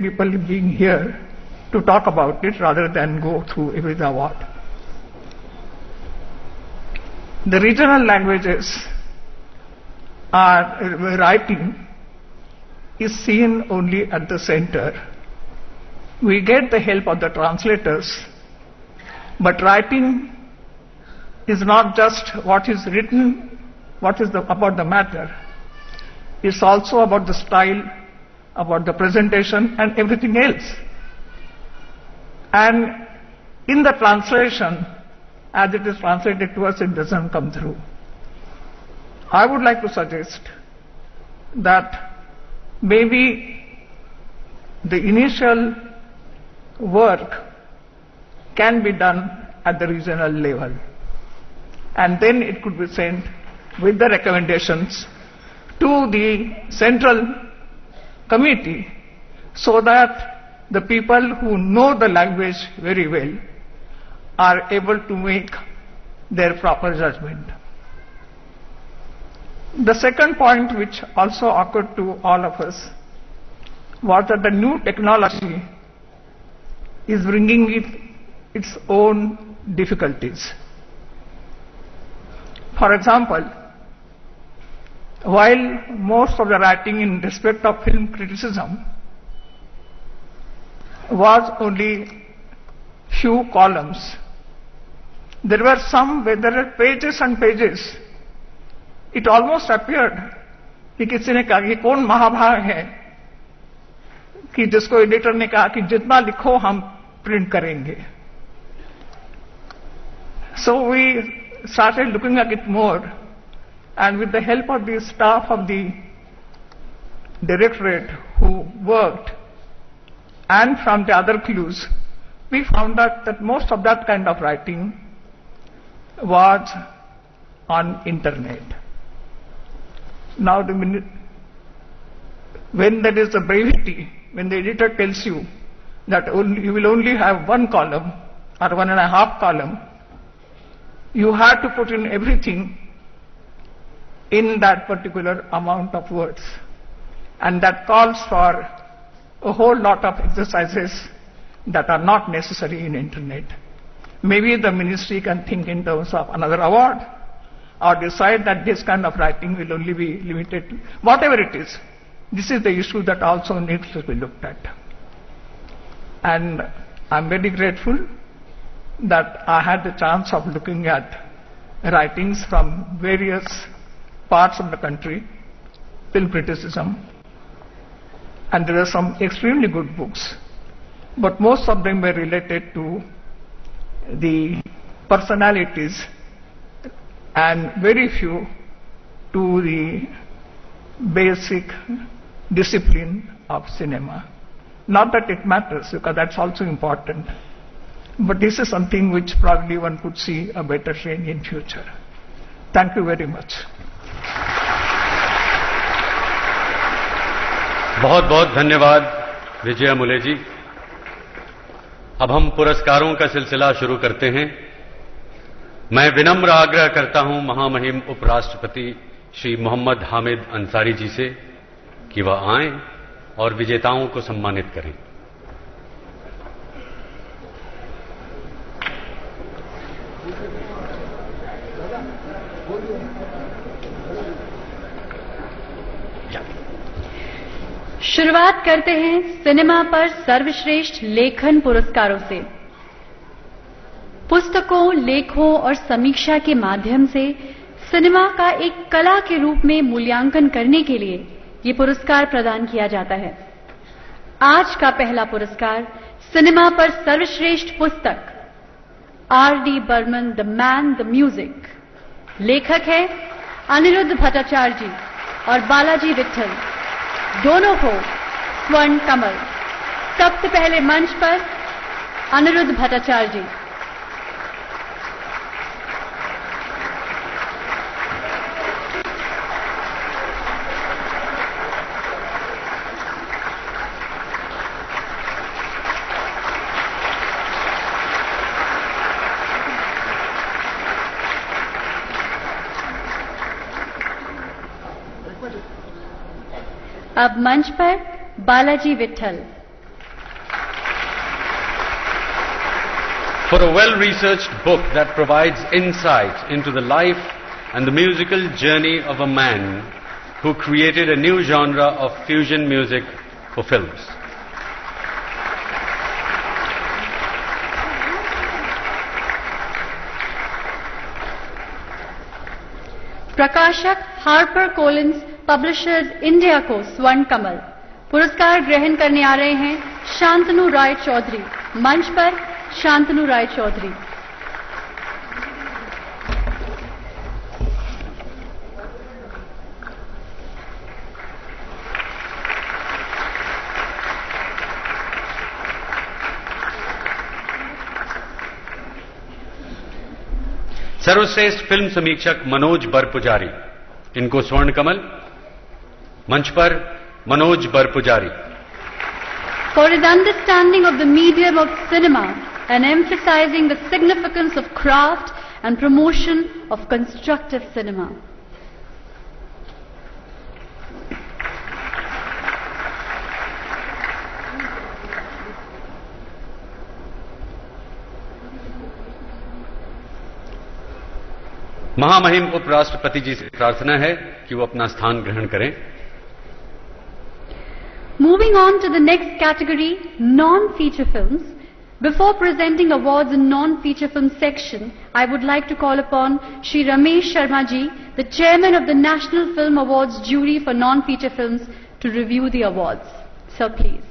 people being here to talk about it rather than go through every award. The regional languages are writing is seen only at the center. We get the help of the translators, but writing is not just what is written, what is about the matter. It's also about the style, about the presentation and everything else. And in the translation, as it is translated to us, it doesn't come through. I would like to suggest that maybe the initial work can be done at the regional level, and then it could be sent with the recommendations to the central committee, so that the people who know the language very well are able to make their proper judgment. The second point which also occurred to all of us was that the new technology is bringing its own difficulties. For example, while most of the writing in respect of film criticism was only few columns, there were some where there were pages and pages. It almost appeared कि किसी ने कहा कि कौन महाभाग है कि जिसको एडिटर ने कहा कि जितना लिखो हम प्रिंट करेंगे. So we started looking at it more, and with the help of the staff of the directorate who worked and from the other clues, we found out that most of that kind of writing was on internet. Now, when there is a brevity, when the editor tells you that you will only have one column or 1.5 column, you have to put in everything in that particular amount of words. And that calls for a whole lot of exercises that are not necessary in internet. Maybe the ministry can think in terms of another award, or decide that this kind of writing will only be limited to whatever it is. This is the issue that also needs to be looked at. And I'm very grateful that I had the chance of looking at writings from various parts of the country, film criticism, and there are some extremely good books, but most of them were related to the personalities and very few to the basic discipline of cinema. Not that it matters, because that's also important, but this is something which probably one could see a better trend in future. Thank you very much. बहुत बहुत धन्यवाद विजय मुले जी. अब हम पुरस्कारों का सिलसिला शुरू करते हैं. मैं विनम्र आग्रह करता हूं महामहिम उपराष्ट्रपति श्री मोहम्मद हामिद अंसारी जी से कि वह आएं और विजेताओं को सम्मानित करें. शुरुआत करते हैं सिनेमा पर सर्वश्रेष्ठ लेखन पुरस्कारों से. पुस्तकों, लेखों और समीक्षा के माध्यम से सिनेमा का एक कला के रूप में मूल्यांकन करने के लिए ये पुरस्कार प्रदान किया जाता है. आज का पहला पुरस्कार सिनेमा पर सर्वश्रेष्ठ पुस्तक R.D. Burman the man the music. लेखक है अनिरुद्ध भट्टाचार्य जी और बालाजी विट्ठल, दोनों को स्वर्ण कमल. सबसे पहले मंच पर अनिरुद्ध भट्टाचार्य जी. अब मंच पर Balaji Vitthal. for a well-researched book that provides insight into the life and the musical journey of a man who created a new genre of fusion music for films. प्रकाशक हार्पर कोलिन्स पब्लिशर्स इंडिया को स्वर्ण कमल पुरस्कार ग्रहण करने आ रहे हैं शांतनु राय चौधरी। मंच पर शांतनु राय चौधरी। सर्वश्रेष्ठ फिल्म समीक्षक मनोज बरपुजारी, इनको स्वर्ण कमल। मंच पर Manoj बरपुजारी। For his understanding of the medium of cinema and emphasizing the significance of craft and promotion of constructive cinema. महामहिम उपराष्ट्रपति जी से प्रार्थना है कि वो अपना स्थान ग्रहण करें। Moving on to the next category, non-feature films. Before presenting awards in non-feature film section, I would like to call upon Shri Ramesh Sharma ji, the chairman of the National Film Awards jury for non-feature films, to review the awards. Sir, please.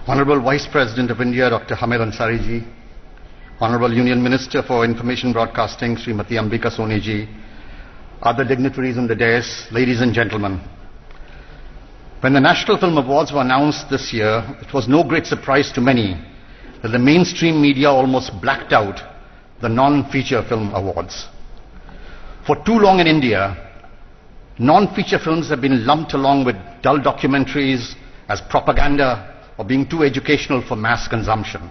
Honorable Vice President of India, Dr. Hamid Ansari ji, Honorable Union Minister for Information Broadcasting, Srimati Ambika Soni ji, other dignitaries on the dais, ladies and gentlemen. When the National Film Awards were announced this year, it was no great surprise to many that the mainstream media almost blacked out the non-feature film awards. For too long in India, non-feature films have been lumped along with dull documentaries as propaganda or being too educational for mass consumption.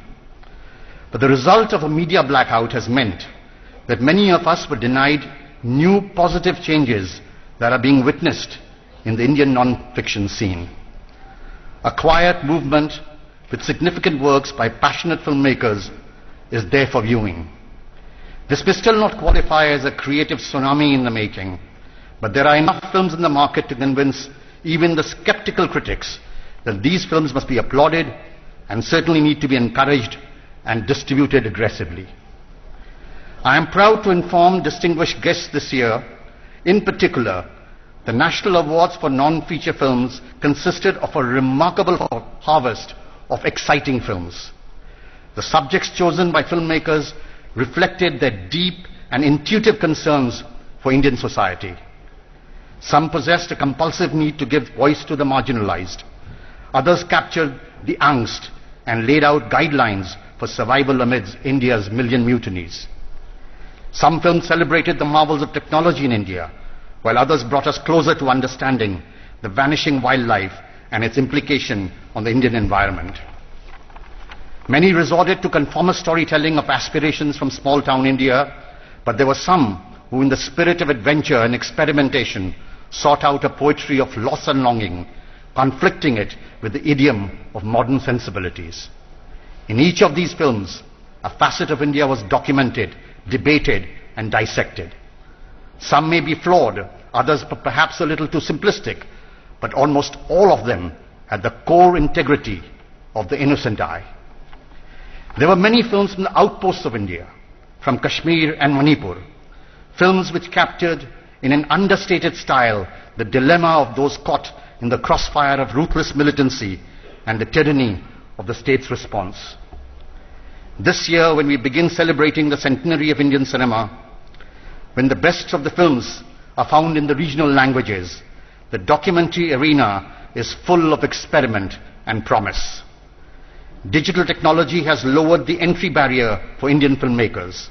But the result of a media blackout has meant that many of us were denied new positive changes that are being witnessed in the Indian non-fiction scene. A quiet movement with significant works by passionate filmmakers is there for viewing. This may still not qualify as a creative tsunami in the making, but there are enough films in the market to convince even the skeptical critics that these films must be applauded and certainly need to be encouraged and distributed aggressively. I am proud to inform distinguished guests this year, in particular, the National Awards for Non-Feature Films consisted of a remarkable harvest of exciting films. The subjects chosen by filmmakers reflected their deep and intuitive concerns for Indian society. Some possessed a compulsive need to give voice to the marginalized. Others captured the angst and laid out guidelines for survival amidst India's million mutinies. Some films celebrated the marvels of technology in India, while others brought us closer to understanding the vanishing wildlife and its implication on the Indian environment. Many resorted to conformist storytelling of aspirations from small-town India, but there were some who, in the spirit of adventure and experimentation, sought out a poetry of loss and longing, conflicting it with the idiom of modern sensibilities. In each of these films, a facet of India was documented, debated, and dissected. Some may be flawed, others perhaps a little too simplistic, but almost all of them had the core integrity of the innocent eye. There were many films from the outposts of India, from Kashmir and Manipur, films which captured in an understated style the dilemma of those caught in the crossfire of ruthless militancy and the tyranny of the state's response. This year, when we begin celebrating the centenary of Indian cinema, when the best of the films are found in the regional languages, the documentary arena is full of experiment and promise. Digital technology has lowered the entry barrier for Indian filmmakers,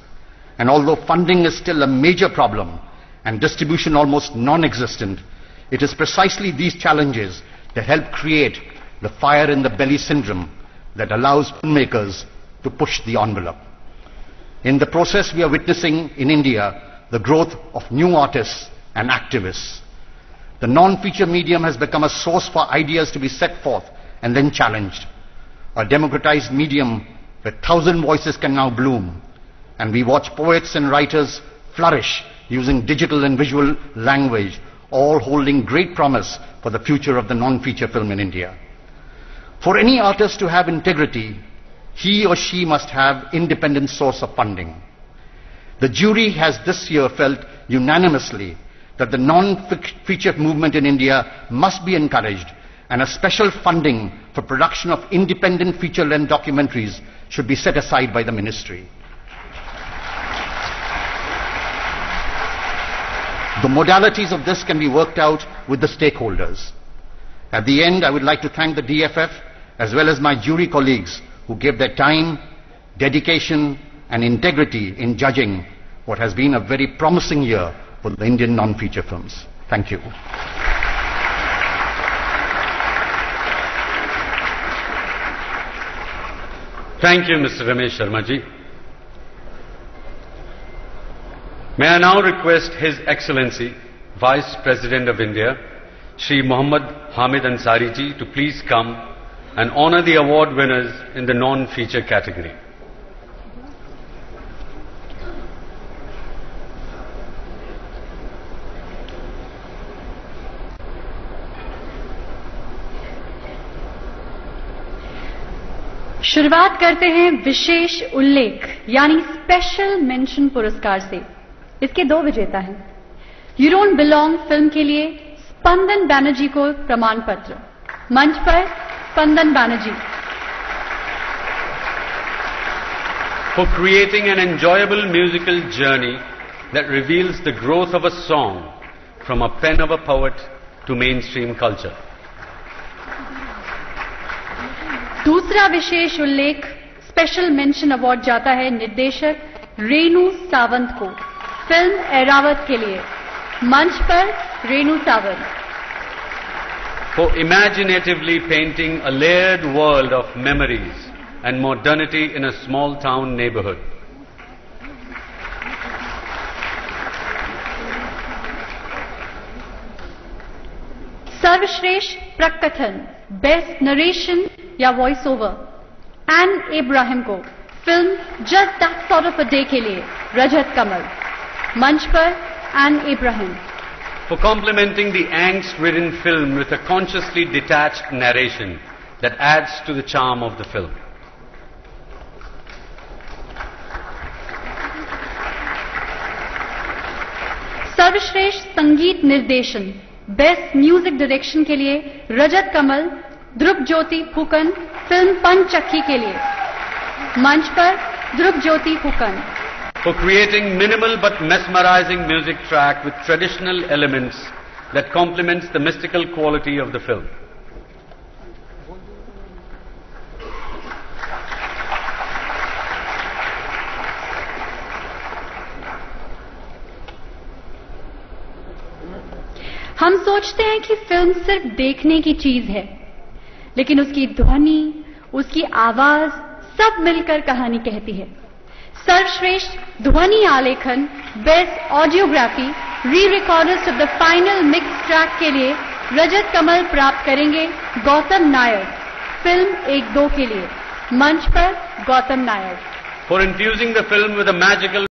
and although funding is still a major problem and distribution almost non-existent, it is precisely these challenges that help create the fire in the belly syndrome that allows filmmakers to push the envelope. In the process, we are witnessing in India the growth of new artists and activists. The non-feature medium has become a source for ideas to be set forth and then challenged. A democratized medium where 1,000 voices can now bloom, and we watch poets and writers flourish using digital and visual language, all holding great promise for the future of the non-feature film in India. For any artist to have integrity, he or she must have independent source of funding. The jury has this year felt unanimously that the non-feature movement in India must be encouraged, and a special funding for production of independent feature-length documentaries should be set aside by the ministry. The modalities of this can be worked out with the stakeholders. At the end, I would like to thank the DFF as well as my jury colleagues who gave their time, dedication and integrity in judging what has been a very promising year for the Indian non-feature films. Thank you. Thank you, Mr. Ramesh Sharma ji. May I now request His Excellency, Vice President of India, Shri Mohammad Hamid Ansari ji, to please come and honor the award winners in the non-feature category. शुरुआत करते हैं विशेष उल्लेख यानी special mention पुरस्कार से। इसके दो विजेता हैं। यू डोंट बिलोंग फिल्म के लिए स्पंदन बैनर्जी को प्रमाण पत्र। मंच पर स्पंदन Banerjee. For creating an enjoyable musical journey that reveals the growth of a song from a pen of a poet to mainstream culture. दूसरा विशेष उल्लेख स्पेशल मेंशन अवार्ड जाता है निर्देशक रेणु सावंत को फिल्म ऐरावत के लिए। मंच पर Renu Sawant. For imaginatively painting a layered world of memories and modernity in a small town neighborhood. सर्वश्रेष्ठ प्रकथन बेस्ट नरेशन या वॉइस ओवर एन इब्राहिम को film just that sort of a day के लिए रजत कमल। मंच पर N Ibrahim. For complementing the angst-ridden film with a consciously detached narration that adds to the charm of the film. सर्वश्रेष्ठ संगीत निर्देशन best music direction के लिए रजत कमल ध्रुव ज्योति फूकन फिल्म पंचक्की के लिए। मंच पर ध्रुव ज्योति फूकन। For creating minimal but mesmerizing music track with traditional elements that complements the mystical quality of the film. हम सोचते हैं कि फिल्म सिर्फ देखने की चीज है, लेकिन उसकी ध्वनि, उसकी आवाज सब मिलकर कहानी कहती है। सर्वश्रेष्ठ ध्वनि आलेखन बेस्ट ऑडियोग्राफी री recorders of the final mix track के लिए रजत कमल प्राप्त करेंगे गौतम नायर फिल्म 1-2 के लिए। मंच पर Gautam Nair. For infusing the film with a magical